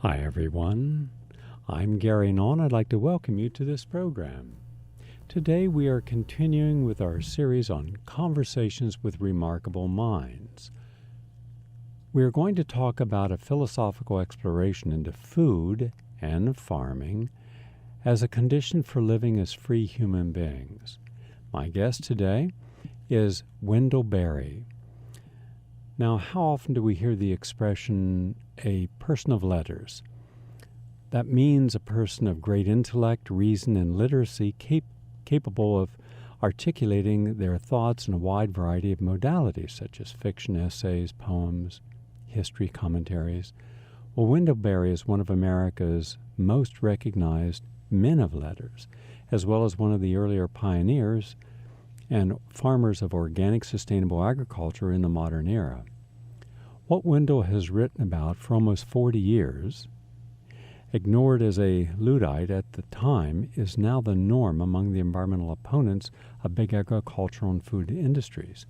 Hi everyone, I'm Gary Nawn. I'd like to welcome you to this program. Today we are continuing with our series on conversations with remarkable minds. We are going to talk about a philosophical exploration into food and farming as a condition for living as free human beings. My guest today is Wendell Berry. Now, how often do we hear the expression, a person of letters? That means a person of great intellect, reason, and literacy capable of articulating their thoughts in a wide variety of modalities, such as fiction, essays, poems, history, commentaries. Well, Wendell Berry is one of America's most recognized men of letters, as well as one of the earlier pioneers and farmers of organic sustainable agriculture in the modern era. What Wendell has written about for almost 40 years, ignored as a Luddite at the time, is now the norm among the environmental opponents of big agricultural and food industries.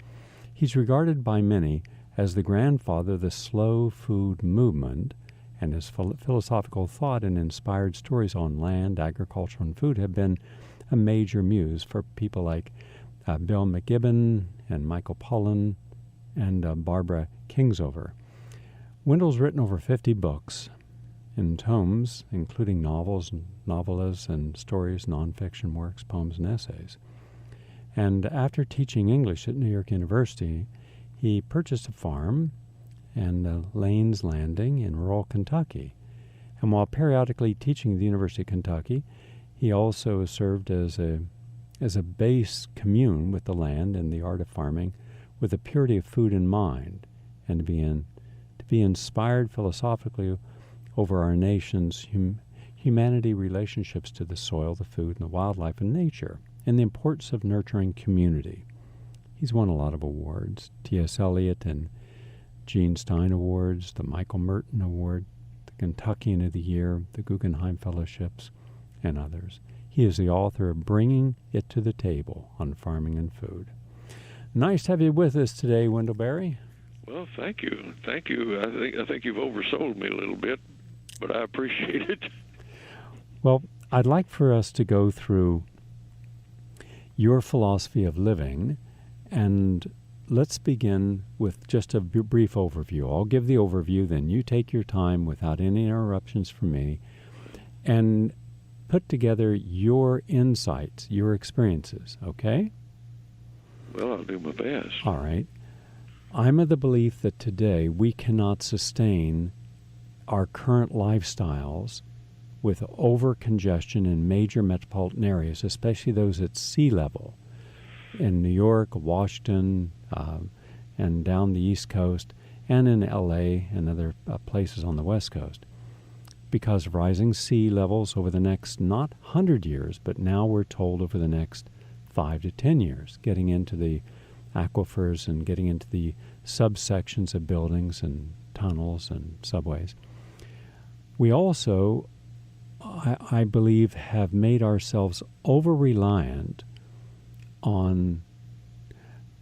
He's regarded by many as the grandfather of the slow food movement, and his philosophical thought and inspired stories on land, agriculture, and food have been a major muse for people like Bill McKibben and Michael Pollan and Barbara Kingsover. Wendell's written over 50 books in tomes, including novels, novellas, and stories, nonfiction works, poems, and essays. And after teaching English at New York University, he purchased a farm and Lane's Landing in rural Kentucky. And while periodically teaching at the University of Kentucky, he also served as a base commune with the land and the art of farming, with the purity of food in mind, and to be inspired philosophically over our nation's humanity relationships to the soil, the food, and the wildlife and nature, and the importance of nurturing community. He's won a lot of awards, T.S. Eliot and Gene Stein Awards, the Michael Merton Award, the Kentuckian of the Year, the Guggenheim Fellowships, and others. He is the author of Bringing It to the Table on Farming and Food. Nice to have you with us today, Wendell Berry. Well, thank you. Thank you. I think you've oversold me a little bit, but I appreciate it. Well, I'd like for us to go through your philosophy of living, and let's begin with just a brief overview. I'll give the overview, then you take your time without any interruptions from me, and put together your insights, your experiences, okay? Well, I'll do my best. All right. I'm of the belief that today we cannot sustain our current lifestyles with over-congestion in major metropolitan areas, especially those at sea level, in New York, Washington, and down the East Coast, and in L.A. and other places on the West Coast, because of rising sea levels over the next, not 100 years, but now we're told over the next 5 to 10 years, getting into the aquifers and getting into the subsections of buildings and tunnels and subways. We also, I believe, have made ourselves over-reliant on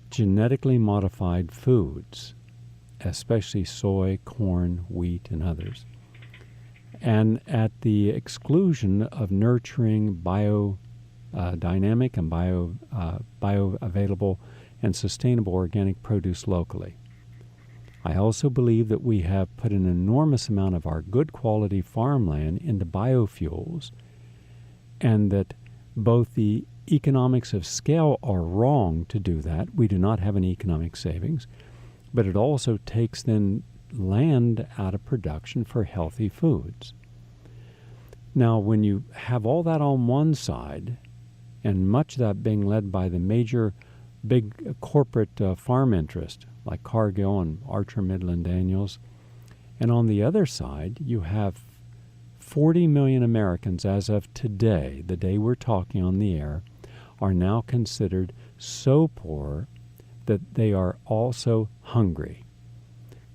genetically modified foods, especially soy, corn, wheat, and others, and at the exclusion of nurturing biodynamic and bioavailable and sustainable organic produce locally. I also believe that we have put an enormous amount of our good quality farmland into biofuels, and that both the economics of scale are wrong to do that. We do not have any economic savings, but it also takes then land out of production for healthy foods. Now, when you have all that on one side, and much of that being led by the major big corporate farm interest, like Cargill and Archer Midland Daniels, and on the other side, you have 40 million Americans as of today, the day we're talking on the air, are now considered so poor that they are also hungry.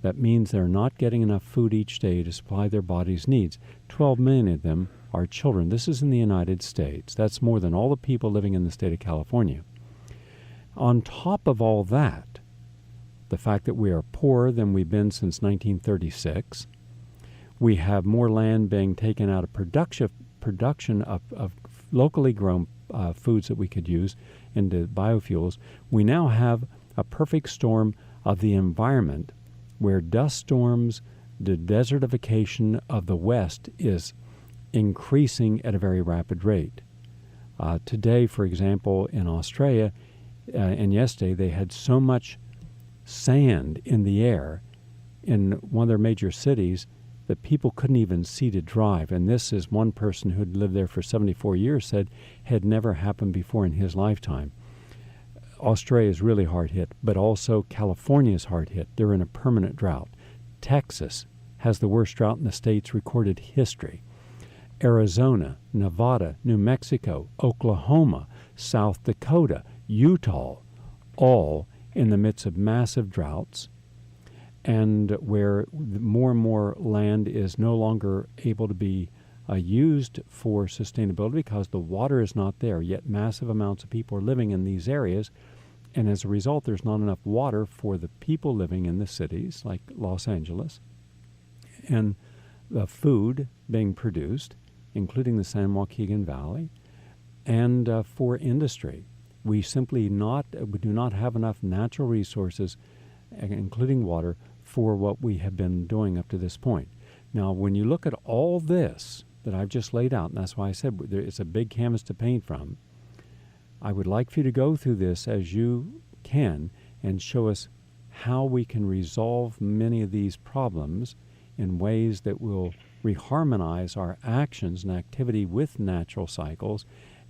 That means they're not getting enough food each day to supply their body's needs. 12 million of them are children. This is in the United States. That's more than all the people living in the state of California. On top of all that, the fact that we are poorer than we've been since 1936, We have more land being taken out of production of locally grown foods that we could use into biofuels. We now have a perfect storm of the environment where dust storms, the desertification of the West is increasing at a very rapid rate. Today, for example, in Australia, and yesterday, they had so much sand in the air in one of their major cities that people couldn't even see to drive. And this is one person who had lived there for 74 years said had never happened before in his lifetime. Australia is really hard hit, but also California is hard hit. They're in a permanent drought. Texas has the worst drought in the state's recorded history. Arizona, Nevada, New Mexico, Oklahoma, South Dakota, Utah, all in the midst of massive droughts, and where more and more land is no longer able to be used for sustainability because the water is not there, yet massive amounts of people are living in these areas, and as a result there's not enough water for the people living in the cities like Los Angeles, and the food being produced, including the San Joaquin Valley, and for industry. We simply do not have enough natural resources, including water, for what we have been doing up to this point. Now, when you look at all this that I've just laid out, and that's why I said it's a big canvas to paint from, I would like for you to go through this as you can and show us how we can resolve many of these problems in ways that will reharmonize our actions and activity with natural cycles,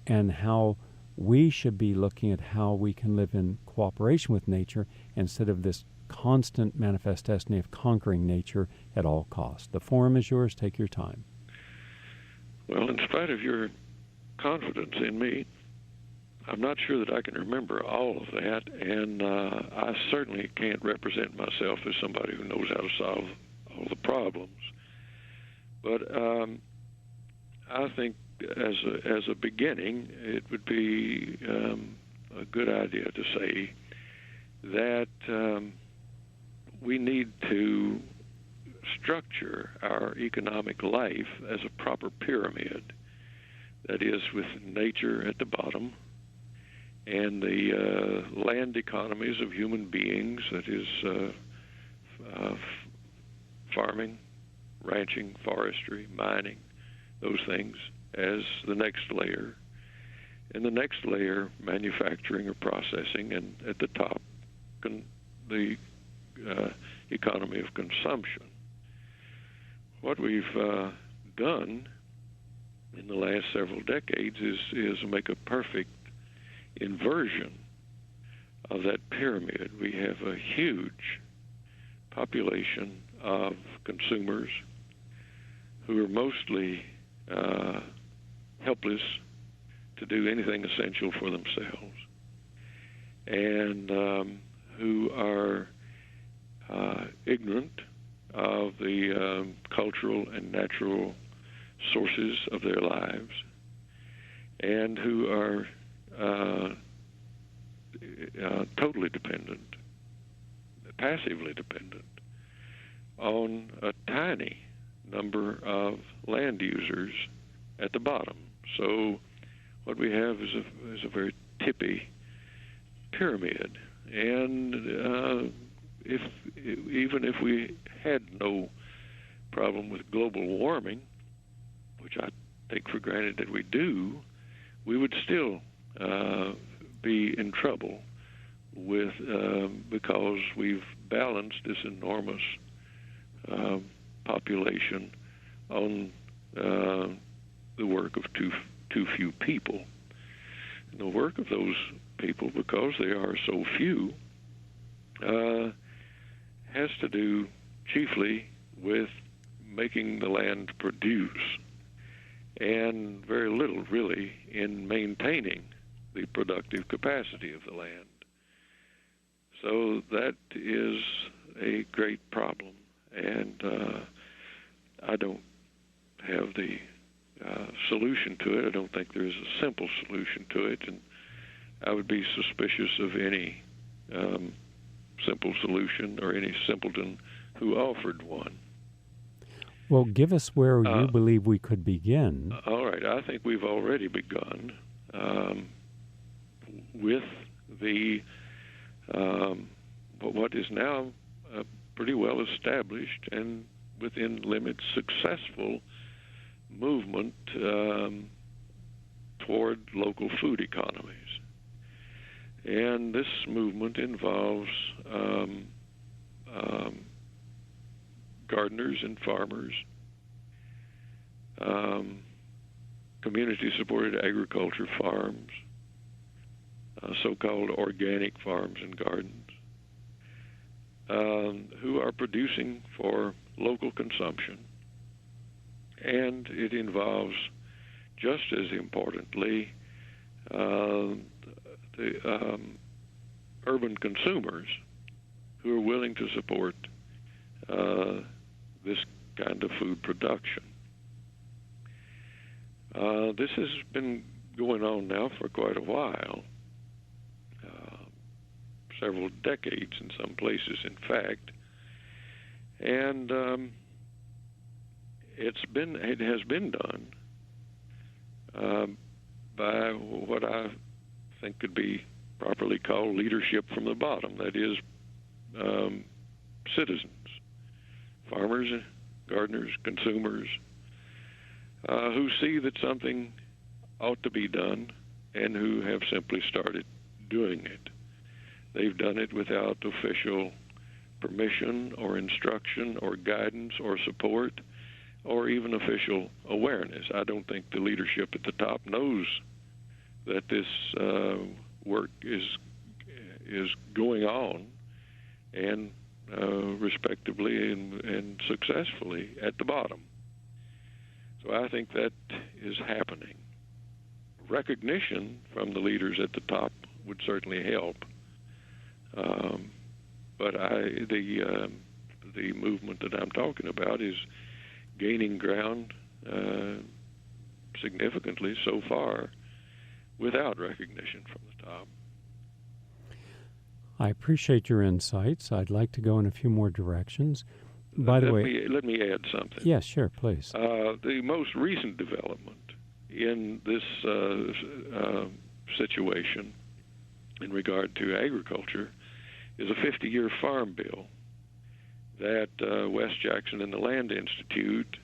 and how we should be looking at how we can live in cooperation with nature instead of this constant manifest destiny of conquering nature at all costs. The forum is yours. Take your time. Well, in spite of your confidence in me, I'm not sure that I can remember all of that, and I certainly can't represent myself as somebody who knows how to solve all the problems. But I think as a beginning, it would be a good idea to say that we need to structure our economic life as a proper pyramid, that is, with nature at the bottom and the land economies of human beings, that is farming, ranching, forestry, mining, those things as the next layer, and the next layer manufacturing or processing, and at the top the economy of consumption. What we've done in the last several decades is make a perfect inversion of that pyramid. We have a huge population of consumers who are mostly helpless to do anything essential for themselves, and who are ignorant of the cultural and natural sources of their lives, and who are totally dependent, passively dependent, on a tiny number of land users at the bottom. So what we have is a very tippy pyramid, and even if we had no problem with global warming, which I take for granted that we do, we would still be in trouble with because we've balanced this enormous population on the work of too few people. And the work of those people, because they are so few, has to do chiefly with making the land produce, and very little really in maintaining the productive capacity of the land. So that is a great problem, and I don't have the solution to it. I don't think there is a simple solution to it, and I would be suspicious of any simple solution or any simpleton who offered one. Well, give us where you believe we could begin. All right. I think we've already begun with the what is now pretty well established and within limits successful movement toward local food economies. And this movement involves gardeners and farmers, community-supported agriculture farms, so-called organic farms and gardens, who are producing for local consumption. And it involves, just as importantly, the urban consumers who are willing to support this kind of food production. This has been going on now for quite a while, several decades in some places, in fact, and it has been done by what I think could be properly called leadership from the bottom. That is, citizens, farmers, gardeners, consumers, who see that something ought to be done and who have simply started doing it. They've done it without official permission or instruction or guidance or support or even official awareness. I don't think the leadership at the top knows that this work is going on and respectably and successfully at the bottom. So I think that is happening. Recognition from the leaders at the top would certainly help. But the movement that I'm talking about is gaining ground significantly so far without recognition from the top. I appreciate your insights. I'd like to go in a few more directions. By the way, let me add something. Yes, sure, please. The most recent development in this situation in regard to agriculture is a 50-year farm bill that West Jackson and the Land Institute,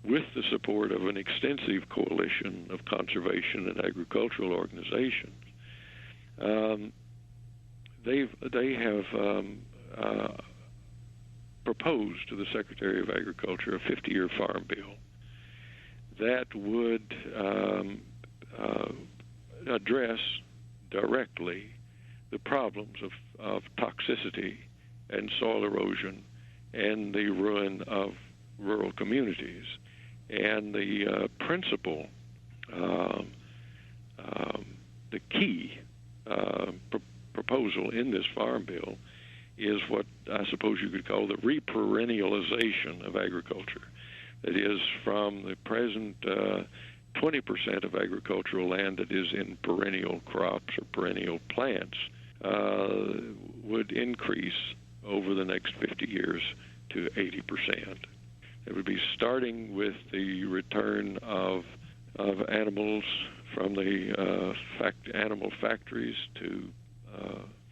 with the support of an extensive coalition of conservation and agricultural organizations, they have proposed to the Secretary of Agriculture a 50-year farm bill that would address directly the problems of toxicity and soil erosion and the ruin of rural communities. And the principal, the key proposal in this farm bill is what I suppose you could call the reperennialization of agriculture. That is, from the present 20% of agricultural land that is in perennial crops or perennial plants would increase over the next 50 years to 80%. It would be starting with the return of animals from the animal factories to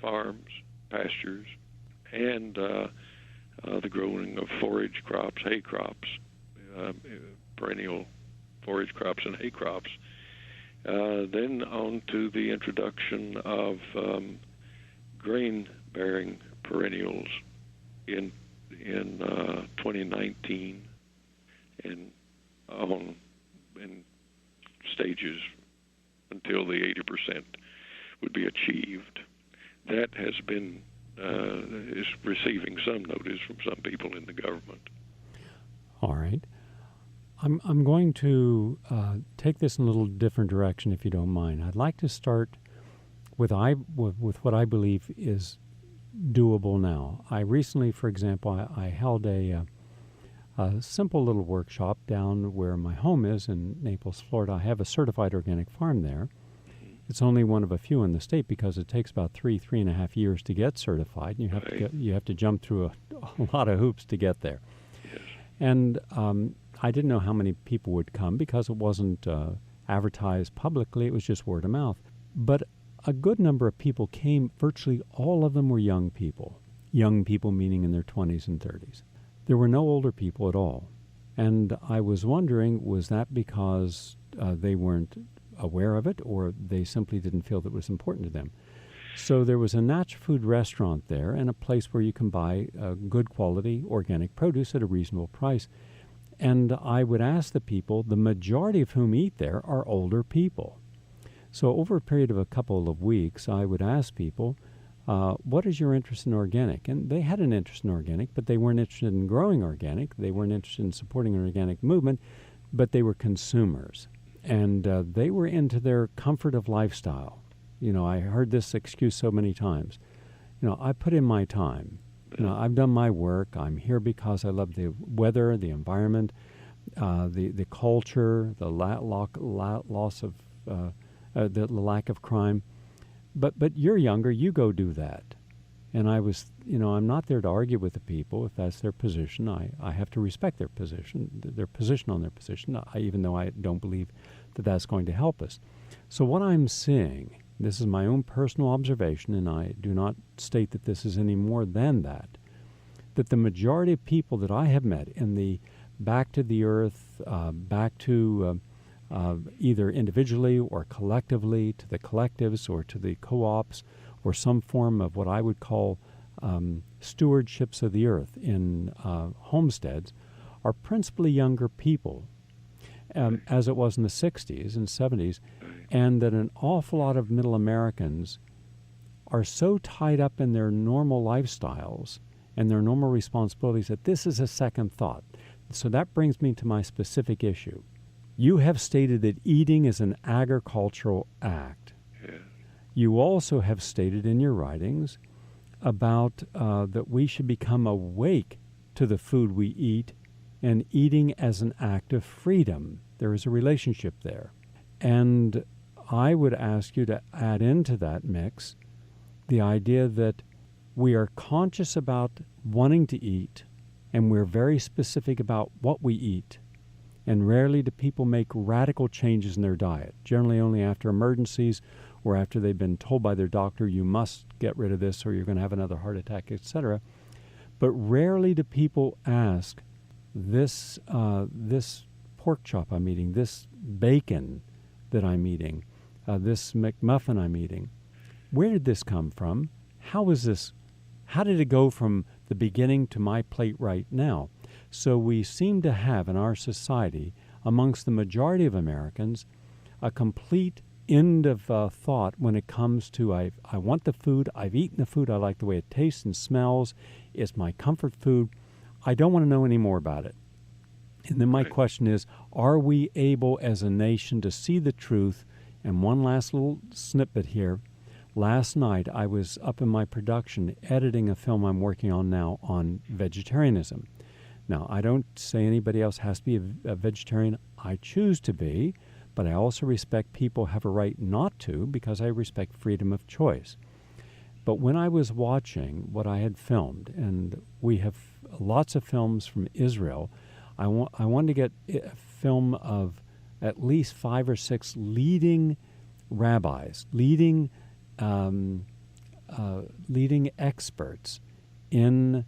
farms, pastures, and the growing of forage crops, hay crops, perennial forage crops and hay crops. Then on to the introduction of grain-bearing perennials in 2019 and on in stages until the 80% would be achieved. That has been is receiving some notice from some people in the government. All right. I'm going to take this in a little different direction, if you don't mind. I'd like to start with what I believe is doable now. I recently, for example, I held a simple little workshop down where my home is in Naples, Florida. I have a certified organic farm there. It's only one of a few in the state because it takes about 3.5 years to get certified. And you have to jump through a lot of hoops to get there. Yes. And I didn't know how many people would come because it wasn't advertised publicly. It was just word of mouth. But a good number of people came. Virtually all of them were young people. Young people meaning in their 20s and 30s. There were no older people at all. And I was wondering, was that because they weren't aware of it, or they simply didn't feel that it was important to them? So there was a natural food restaurant there and a place where you can buy good quality organic produce at a reasonable price. And I would ask the people, the majority of whom eat there are older people. So over a period of a couple of weeks, I would ask people, what is your interest in organic? And they had an interest in organic, but they weren't interested in growing organic. They weren't interested in supporting an organic movement, but they were consumers. And they were into their comfort of lifestyle. You know, I heard this excuse so many times. You know, I put in my time. You know, I've done my work. I'm here because I love the weather, the environment, the culture, the loss of the lack of crime. But you're younger. You go do that. And I was, you know, I'm not there to argue with the people. If that's their position, I have to respect their position on their position, even though I don't believe that that's going to help us. So what I'm seeing, this is my own personal observation, and I do not state that this is any more than that the majority of people that I have met in the back to the earth, back to either individually or collectively, to the collectives or to the co-ops, or some form of what I would call stewardships of the earth in homesteads, are principally younger people, as it was in the 60s and 70s, and that an awful lot of middle Americans are so tied up in their normal lifestyles and their normal responsibilities that this is a second thought. So that brings me to my specific issue. You have stated that eating is an agricultural act. Yeah. You also have stated in your writings about that we should become awake to the food we eat and eating as an act of freedom. There is a relationship there. And I would ask you to add into that mix the idea that we are conscious about wanting to eat, and we're very specific about what we eat. And rarely do people make radical changes in their diet, generally only after emergencies or after they've been told by their doctor, you must get rid of this or you're going to have another heart attack, etc. But rarely do people ask, this pork chop I'm eating, this bacon that I'm eating, this McMuffin I'm eating, where did this come from? How did it go from the beginning to my plate right now? So we seem to have in our society, amongst the majority of Americans, a complete end of thought when it comes to I want the food, I've eaten the food, I like the way it tastes and smells, it's my comfort food, I don't want to know any more about it. And then my question is, are we able as a nation to see the truth? And one last little snippet here. Last night I was up in my production editing a film I'm working on now on vegetarianism. Now, I don't say anybody else has to be a vegetarian. I choose to be, but I also respect people have a right not to because I respect freedom of choice. But when I was watching what I had filmed, and we have lots of films from Israel, I wanted to get a film of at least 5 or 6 leading rabbis, leading experts in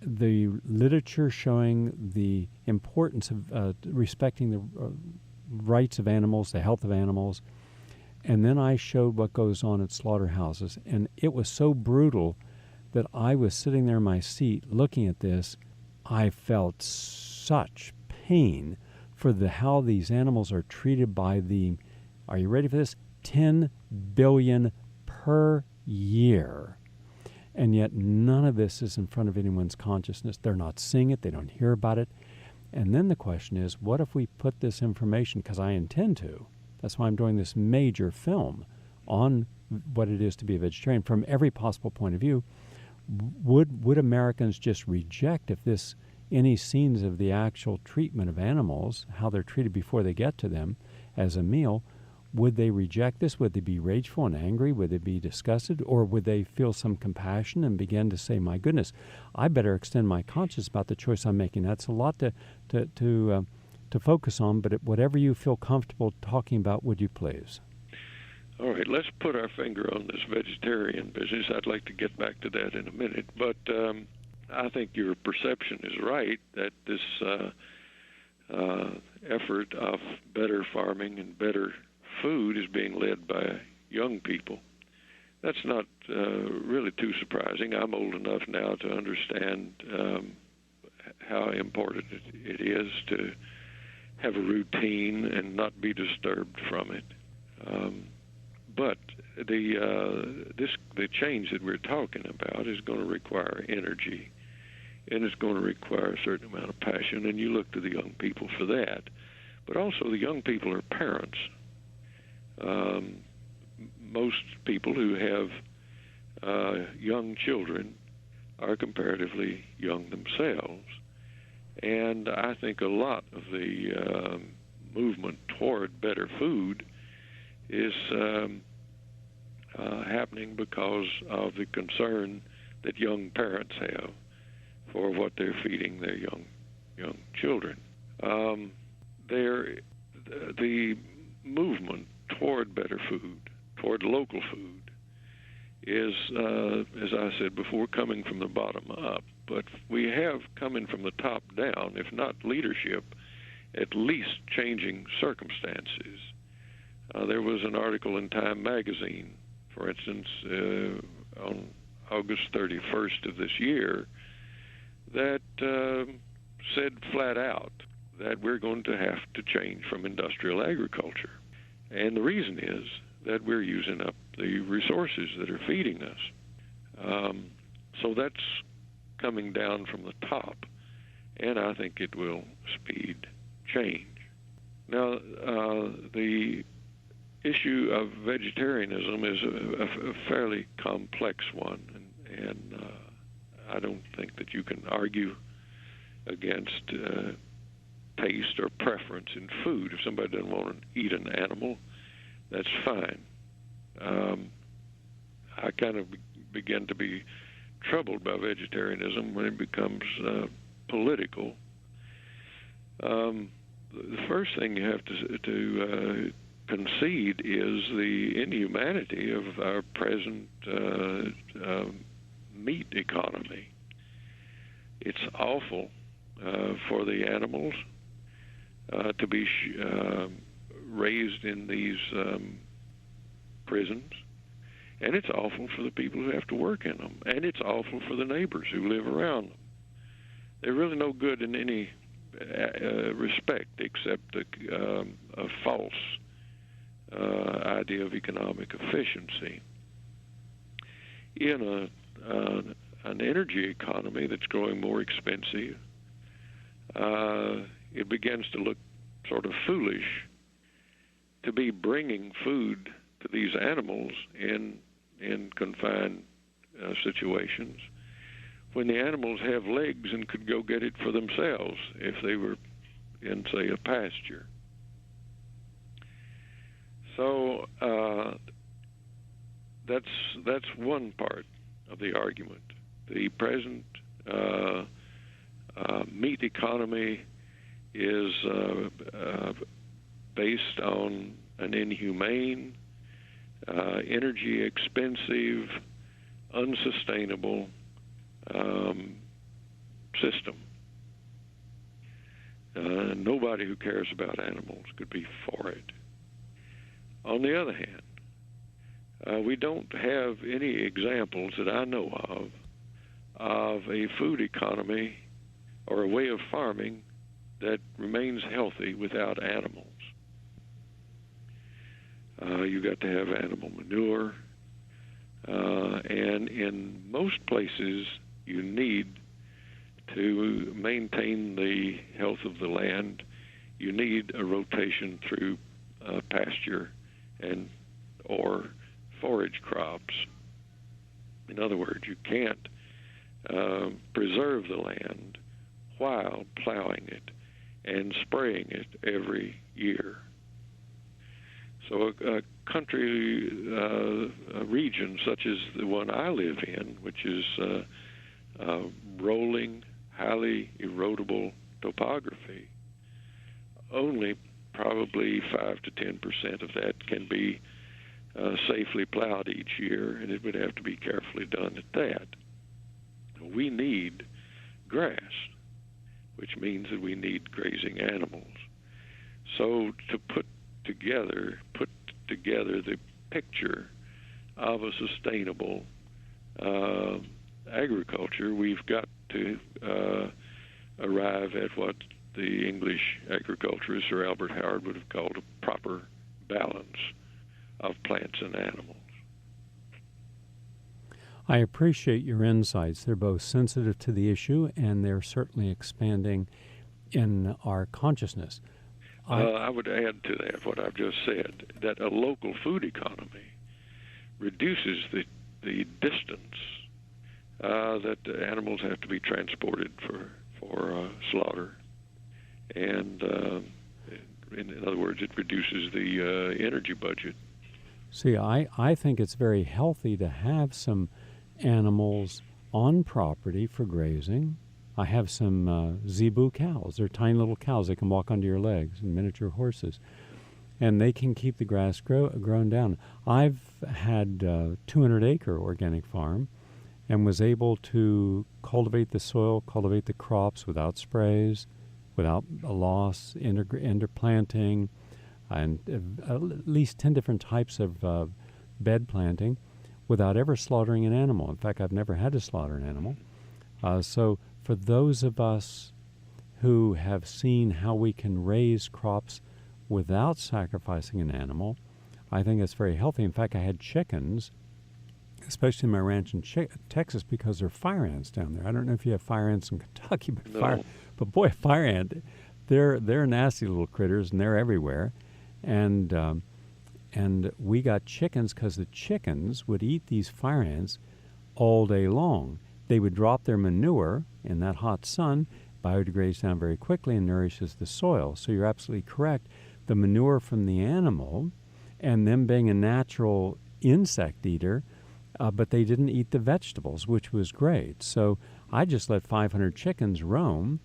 the literature showing the importance of respecting the rights of animals, the health of animals. And then I showed what goes on at slaughterhouses. And it was so brutal that I was sitting there in my seat looking at this. I felt such pain for how these animals are treated by are you ready for this? 10 billion per year. And yet none of this is in front of anyone's consciousness. They're not seeing it. They don't hear about it. And then the question is, what if we put this information, because I intend to, that's why I'm doing this major film on what it is to be a vegetarian from every possible point of view. Would Americans just reject if any scenes of the actual treatment of animals, how they're treated before they get to them as a meal, would they reject this? Would they be rageful and angry? Would they be disgusted? Or would they feel some compassion and begin to say, my goodness, I better extend my conscience about the choice I'm making? That's a lot to focus on, but whatever you feel comfortable talking about, would you please? All right, let's put our finger on this vegetarian business. I'd like to get back to that in a minute, but I think your perception is right that this effort of better farming and better food is being led by young people. That's not really too surprising. I'm old enough now to understand how important it is to have a routine and not be disturbed from it. But the change that we're talking about is going to require energy, and it's going to require a certain amount of passion, and you look to the young people for that. But also the young people are parents. Most people who have young children are comparatively young themselves. And I think a lot of the movement toward better food is happening because of the concern that young parents have for what they're feeding their young children. The movement toward better food, toward local food, is, as I said before, coming from the bottom up. But we have coming from the top down, if not leadership, at least changing circumstances. There was an article in Time magazine, for instance, on August 31st of this year, that said flat out that we're going to have to change from industrial agriculture. And the reason is that we're using up the resources that are feeding us. So that's coming down from the top, and I think it will speed change. Now, the issue of vegetarianism is a fairly complex one, and I don't think that you can argue against taste or preference in food. If somebody doesn't want to eat an animal, that's fine. I kind of begin to be troubled by vegetarianism when it becomes political. The first thing you have to concede is the inhumanity of our present meat economy. It's awful for the animals to be raised in these prisons, and it's awful for the people who have to work in them, and it's awful for the neighbors who live around them. They're really no good in any respect except a false idea of economic efficiency. In an energy economy that's growing more expensive, it begins to look sort of foolish to be bringing food to these animals in confined situations when the animals have legs and could go get it for themselves if they were in, say, a pasture. So that's one part of the argument. The present meat economy is based on an inhumane, energy expensive, unsustainable system. Nobody who cares about animals could be for it. On the other hand, we don't have any examples that I know of a food economy or a way of farming that remains healthy without animals. You've got to have animal manure, and in most places you need to maintain the health of the land. You need a rotation through pasture and or forage crops. In other words, you can't preserve the land while plowing it and spraying it every year. So a country, a region such as the one I live in, which is rolling, highly erodible topography, only probably 5 to 10% of that can be safely plowed each year, and it would have to be carefully done at that. We need grass, which means that we need grazing animals. So to put together the picture of a sustainable agriculture, we've got to arrive at what the English agriculturist Sir Albert Howard would have called a proper balance of plants and animals. I appreciate your insights. They're both sensitive to the issue, and they're certainly expanding in our consciousness. I would add to that what I've just said, that a local food economy reduces the distance that the animals have to be transported for slaughter. And in other words, it reduces the energy budget. See, I think it's very healthy to have some animals on property for grazing. I have some zebu cows. They're tiny little cows. They can walk under your legs, and miniature horses. And they can keep the grass grown down. I've had a 200-acre organic farm and was able to cultivate the soil, cultivate the crops without sprays, without a loss, interplanting, and at least 10 different types of bed planting without ever slaughtering an animal. In fact, I've never had to slaughter an animal. So for those of us who have seen how we can raise crops without sacrificing an animal, I think it's very healthy. In fact, I had chickens, especially in my ranch in Texas, because there are fire ants down there. I don't know if you have fire ants in Kentucky, but No. boy, fire ant, they're nasty little critters, and they're everywhere. And we got chickens because the chickens would eat these fire ants all day long. They would drop their manure in that hot sun, biodegrades down very quickly and nourishes the soil. So you're absolutely correct. The manure from the animal, and them being a natural insect eater, but they didn't eat the vegetables, which was great. So I just let 500 chickens roam,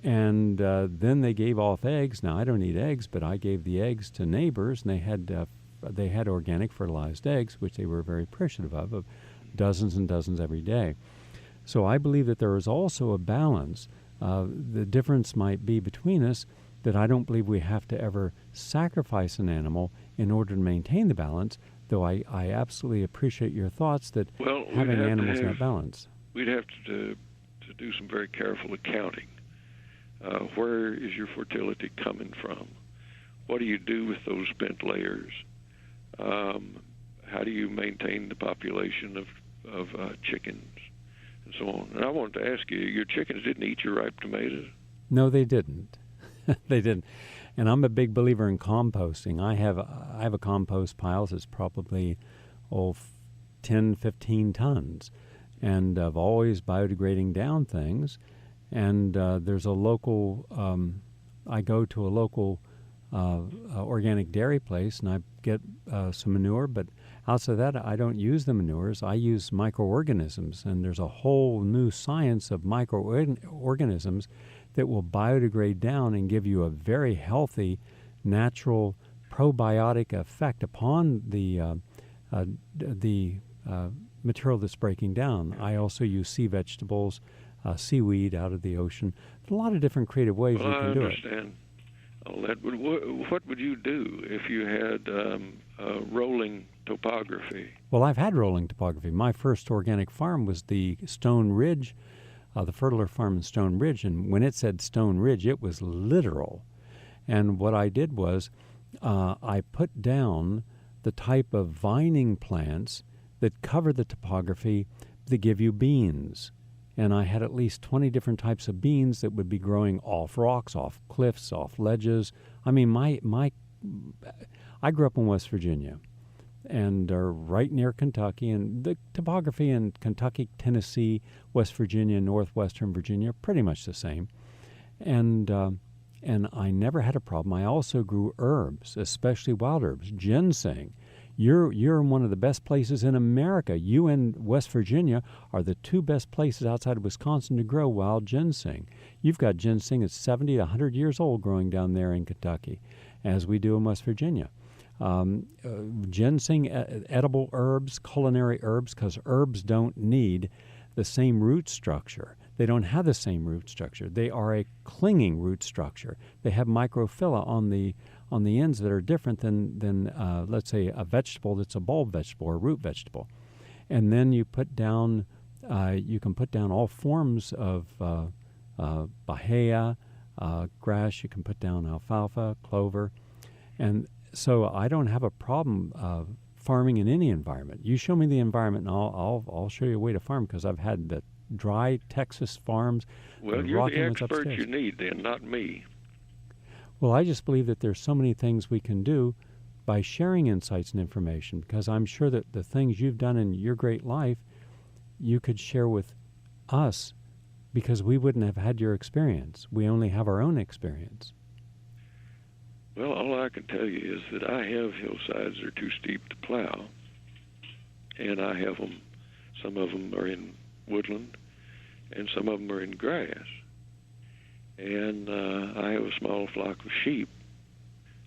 and then they gave off eggs. Now, I don't eat eggs, but I gave the eggs to neighbors, and they had organic fertilized eggs, which they were very appreciative of dozens and dozens every day. So I believe that there is also a balance. The difference might be between us that I don't believe we have to ever sacrifice an animal in order to maintain the balance, though I absolutely appreciate your thoughts that having animals in that balance. We'd have to do some very careful accounting. Where is your fertility coming from? What do you do with those spent layers? How do you maintain the population of chickens and so on? And I wanted to ask you, your chickens didn't eat your ripe tomatoes? No, they didn't. They didn't. And I'm a big believer in composting. I have a compost pile that's probably 10, 15 tons, and of always biodegrading down things. And there's a local, I go to a local organic dairy place, and I get some manure, but outside of that, I don't use the manures. I use microorganisms, and there's a whole new science of microorganisms that will biodegrade down and give you a very healthy, natural probiotic effect upon the material that's breaking down. I also use sea vegetables, seaweed out of the ocean. There's a lot of different creative ways you can do it. I understand all that. What would you do if you had rolling topography? Well, I've had rolling topography. My first organic farm was the Stone Ridge, the Fertile Farm in Stone Ridge, and when it said Stone Ridge, it was literal. And what I did was I put down the type of vining plants that cover the topography that give you beans. And I had at least 20 different types of beans that would be growing off rocks, off cliffs, off ledges. I mean, I grew up in West Virginia, and right near Kentucky, and the topography in Kentucky, Tennessee, West Virginia, northwestern Virginia, pretty much the same. And and I never had a problem. I also grew herbs, especially wild herbs, ginseng. You're in one of the best places in America. You and West Virginia are the two best places outside of Wisconsin to grow wild ginseng. You've got ginseng that's 70 to 100 years old growing down there in Kentucky, as we do in West Virginia. Ginseng, edible herbs, culinary herbs, because herbs don't need the same root structure. They don't have the same root structure. They are a clinging root structure. They have microphylla on the ends that are different than let's say, a vegetable that's a bulb vegetable or root vegetable. And then you put down, you can put down all forms of bahia, grass. You can put down alfalfa, clover. And so I don't have a problem farming in any environment. You show me the environment, and I'll show you a way to farm, because I've had the dry Texas farms. Well, you're the expert you need then, not me. Well, I just believe that there's so many things we can do by sharing insights and information, because I'm sure that the things you've done in your great life, you could share with us, because we wouldn't have had your experience. We only have our own experience. Well, all I can tell you is that I have hillsides that are too steep to plow, and I have them. Some of them are in woodland, and some of them are in grass. And I have a small flock of sheep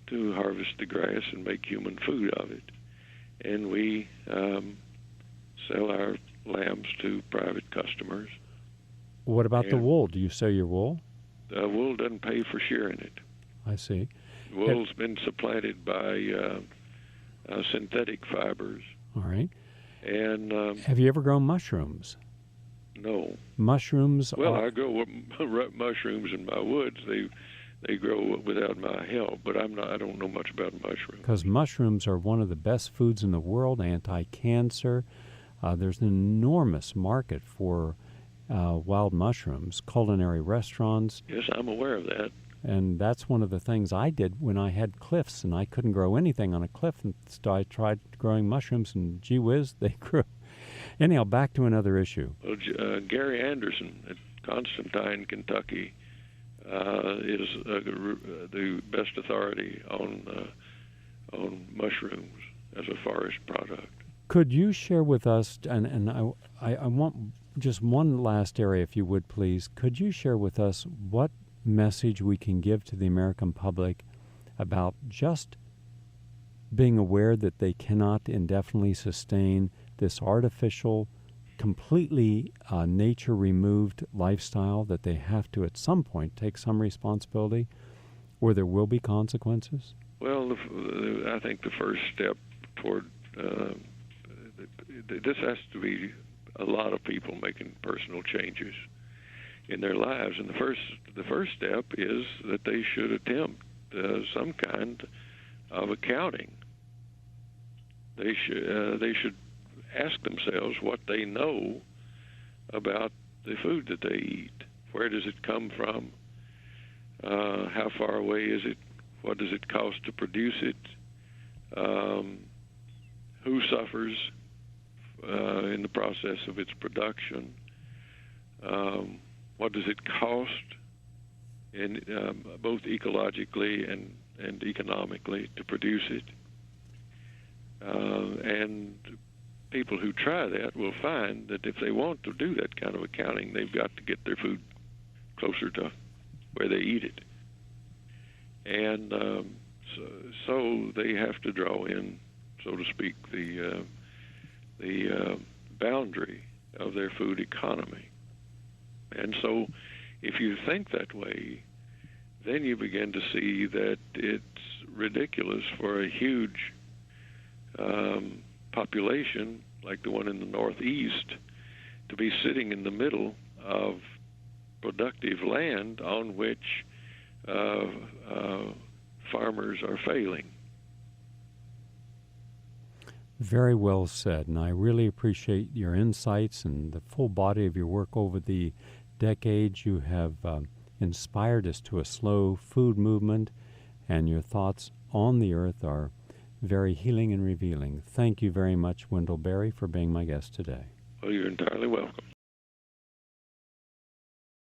to harvest the grass and make human food of it. And we sell our lambs to private customers. What about the wool? Do you sell your wool? Wool doesn't pay for shearing it. I see. Wool's been supplanted by synthetic fibers. All right. And have you ever grown mushrooms? No. Mushrooms. Well, I grow mushrooms in my woods. They grow without my help, but I don't know much about mushrooms. Because mushrooms are one of the best foods in the world, anti-cancer. There's an enormous market for wild mushrooms, culinary restaurants. Yes, I'm aware of that. And that's one of the things I did when I had cliffs and I couldn't grow anything on a cliff. And so I tried growing mushrooms, and gee whiz, they grew. Anyhow, back to another issue. Well, Gary Anderson at Constantine, Kentucky, is the best authority on mushrooms as a forest product. Could you share with us, and I want just one last area, if you would, please. Could you share with us what message we can give to the American public about just being aware that they cannot indefinitely sustain this artificial, completely nature-removed lifestyle, that they have to at some point take some responsibility, or there will be consequences? Well, I think the first step toward this has to be a lot of people making personal changes in their lives, and the first step is that they should attempt some kind of accounting. They should ask themselves what they know about the food that they eat. Where does it come from? How far away is it? What does it cost to produce it? Who suffers in the process of its production? What does it cost, in both ecologically and economically, to produce it? And people who try that will find that if they want to do that kind of accounting, they've got to get their food closer to where they eat it. And so they have to draw in, so to speak, the boundary of their food economy. And so if you think that way, then you begin to see that it's ridiculous for a huge population like the one in the Northeast to be sitting in the middle of productive land on which farmers are failing. Very well said, and I really appreciate your insights and the full body of your work over the decades. You have inspired us to a slow food movement, and your thoughts on the earth are very healing and revealing. Thank you very much, Wendell Berry, for being my guest today. Well, you're entirely welcome.